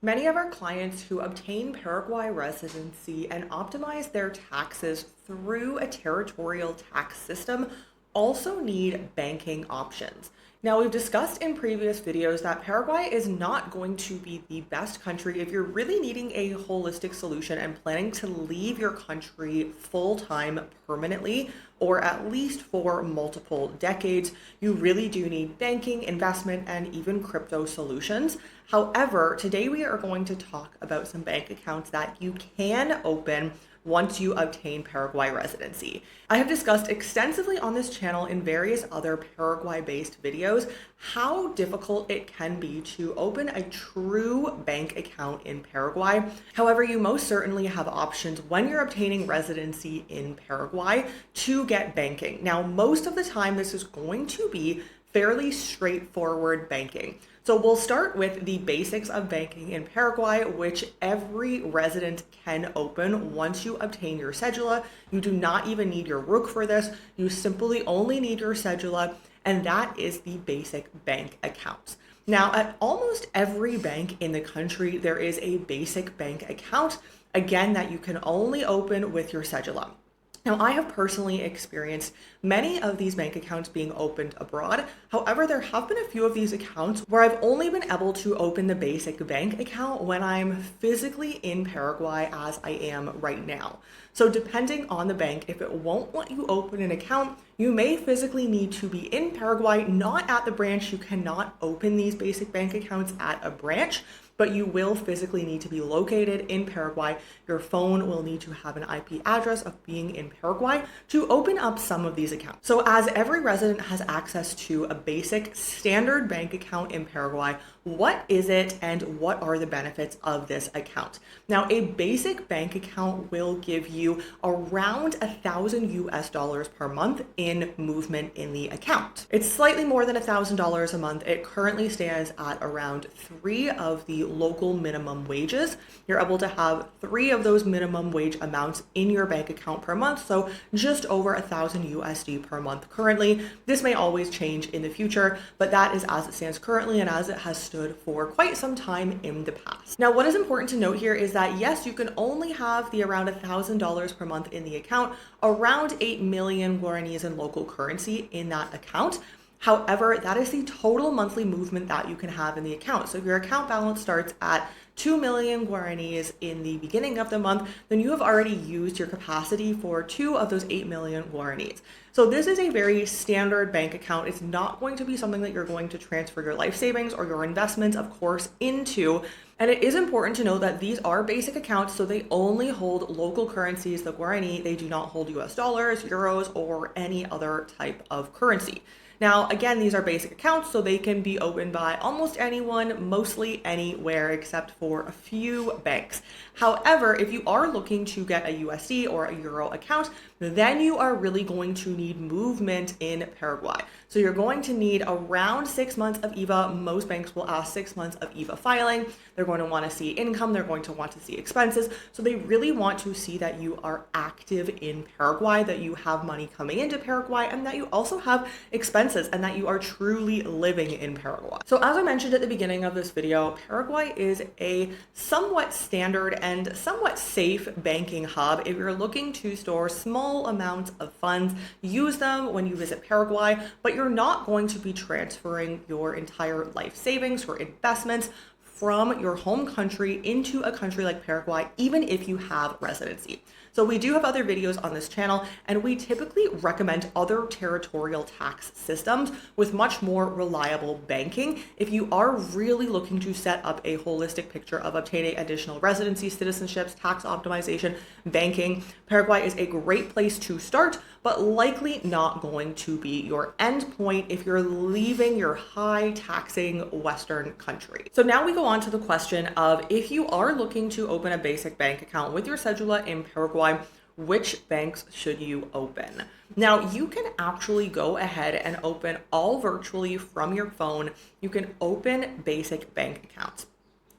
Many of our clients who obtain Paraguay residency and optimize their taxes through a territorial tax system also need banking options. Now, we've discussed in previous videos that Paraguay is not going to be the best country if you're really needing a holistic solution and planning to leave your country full time permanently, or at least for multiple decades. You really do need banking, investment, and even crypto solutions. However, today we are going to talk about some bank accounts that you can open once you obtain Paraguay residency. I have discussed extensively on this channel in various other Paraguay-based videos how difficult it can be to open a true bank account in Paraguay. However, you most certainly have options when you're obtaining residency in Paraguay to get banking. Now, most of the time, this is going to be fairly straightforward banking. So we'll start with the basics of banking in Paraguay, which every resident can open once you obtain your cedula. You do not even need your RUC for this. You simply only need your cedula, and that is the basic bank accounts. Now, at almost every bank in the country, there is a basic bank account, again, that you can only open with your cedula. Now, I have personally experienced many of these bank accounts being opened abroad. However, there have been a few of these accounts where I've only been able to open the basic bank account when I'm physically in Paraguay, as I am right now. So depending on the bank, if it won't let you open an account, you may physically need to be in Paraguay, not at the branch. You cannot open these basic bank accounts at a branch, but you will physically need to be located in Paraguay. Your phone will need to have an IP address of being in Paraguay to open up some of these accounts. So as every resident has access to a basic standard bank account in Paraguay, what is it and what are the benefits of this account? Now, a basic bank account will give you around $1,000 per month in movement in the account. It's slightly more than $1,000 a month. It currently stands at around 3 of the local minimum wages. You're able to have 3 of those minimum wage amounts in your bank account per month, so just over $1,000 per month currently. This may always change in the future, but that is as it stands currently and as it has stood for quite some time in the past. Now, what is important to note here is that yes, you can only have the around $1,000 per month in the account, around 8 million guaranis in local currency in that account. However, that is the total monthly movement that you can have in the account. So if your account balance starts at 2 million guaranis in the beginning of the month, then you have already used your capacity for 2 of those 8 million guaranis. So this is a very standard bank account. It's not going to be something that you're going to transfer your life savings or your investments, of course, into. And it is important to know that these are basic accounts, so they only hold local currencies, the guarani. They do not hold US dollars, euros, or any other type of currency. Now, again, these are basic accounts, so they can be opened by almost anyone, mostly anywhere except for a few banks. However, if you are looking to get a USD or a Euro account, then you are really going to need movement in Paraguay. So you're going to need around 6 months of EVA. Most banks will ask 6 months of EVA filing. They're going to want to see income. They're going to want to see expenses. So they really want to see that you are active in Paraguay, that you have money coming into Paraguay, and that you also have expenses and that you are truly living in Paraguay. So as I mentioned at the beginning of this video, Paraguay is a somewhat standard and somewhat safe banking hub. If you're looking to store small amounts of funds, use them when you visit Paraguay, but you're not going to be transferring your entire life savings or investments from your home country into a country like Paraguay, even if you have residency. So we do have other videos on this channel, and we typically recommend other territorial tax systems with much more reliable banking. If you are really looking to set up a holistic picture of obtaining additional residency, citizenships, tax optimization, banking, Paraguay is a great place to start, but likely not going to be your end point if you're leaving your high taxing Western country. So now we go on to the question of, if you are looking to open a basic bank account with your cedula in Paraguay, which banks should you open? Now, you can actually go ahead and open all virtually from your phone. You can open basic bank accounts.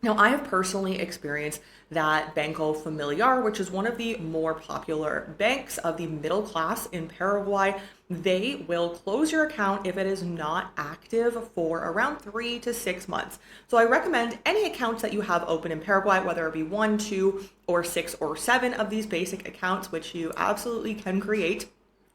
Now, I have personally experienced that Banco Familiar, which is one of the more popular banks of the middle class in Paraguay, they will close your account if it is not active for around 3 to 6 months. So I recommend any accounts that you have open in Paraguay, whether it be 1, 2, or 6 or 7 of these basic accounts, which you absolutely can create.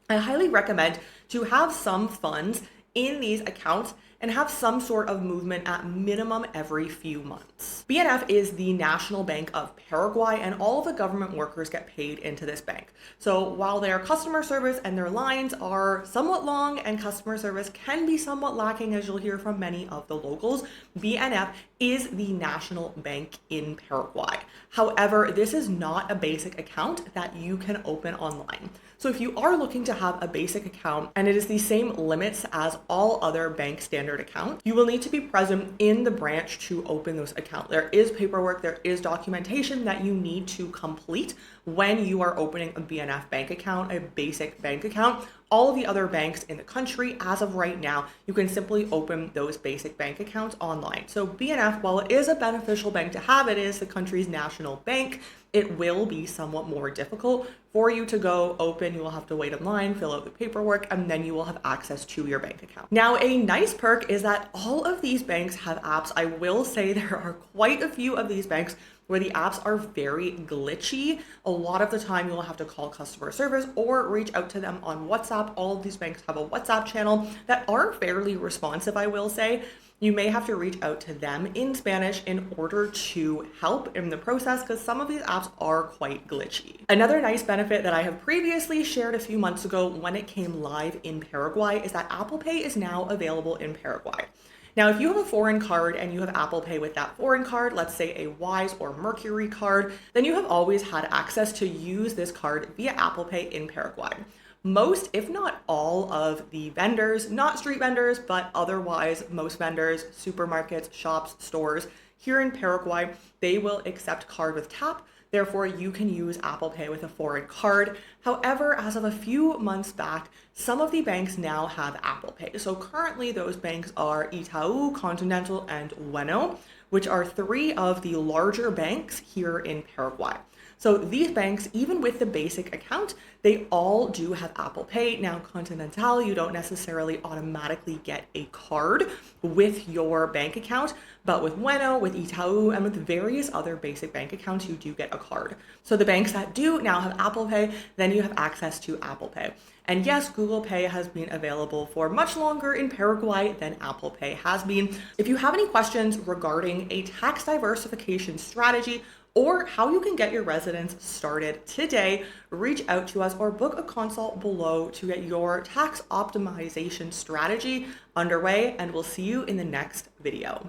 I highly recommend to have some funds in these accounts and have some sort of movement at minimum every few months. BNF is the national bank of Paraguay, and all of the government workers get paid into this bank. So while their customer service and their lines are somewhat long and customer service can be somewhat lacking, as you'll hear from many of the locals, BNF is the national bank in Paraguay. However, this is not a basic account that you can open online. So if you are looking to have a basic account and it is the same limits as all other bank standard accounts, you will need to be present in the branch to open those accounts. There is paperwork, there is documentation that you need to complete when you are opening a BNF bank account, a basic bank account. All of the other banks in the country, as of right now, you can simply open those basic bank accounts online. So BNF, while it is a beneficial bank to have, it is the country's national bank, it will be somewhat more difficult for you to go open. You will have to wait in line, fill out the paperwork, and then you will have access to your bank account. Now, a nice perk is that all of these banks have apps. I will say there are quite a few of these banks where the apps are very glitchy. A lot of the time you'll have to call customer service or reach out to them on WhatsApp. All of these banks have a WhatsApp channel that are fairly responsive, I will say. You may have to reach out to them in Spanish in order to help in the process because some of these apps are quite glitchy. Another nice benefit that I have previously shared a few months ago when it came live in Paraguay is that Apple Pay is now available in Paraguay. Now, if you have a foreign card and you have Apple Pay with that foreign card, let's say a Wise or Mercury card, then you have always had access to use this card via Apple Pay in Paraguay. Most, if not all, of the vendors, not street vendors, but otherwise most vendors, supermarkets, shops, stores here in Paraguay, they will accept card with tap. Therefore, you can use Apple Pay with a foreign card. However, as of a few months back, some of the banks now have Apple Pay. So currently those banks are Itau, Continental, and Ueno, which are 3 of the larger banks here in Paraguay. So these banks, even with the basic account, they all do have Apple Pay. Now, Continental, you don't necessarily automatically get a card with your bank account, but with Ueno, with Itau, and with various other basic bank accounts, you do get a card. So the banks that do now have Apple Pay, then you have access to Apple Pay. And yes, Google Pay has been available for much longer in Paraguay than Apple Pay has been. If you have any questions regarding a tax diversification strategy, or how you can get your residence started today, reach out to us or book a consult below to get your tax optimization strategy underway, and we'll see you in the next video.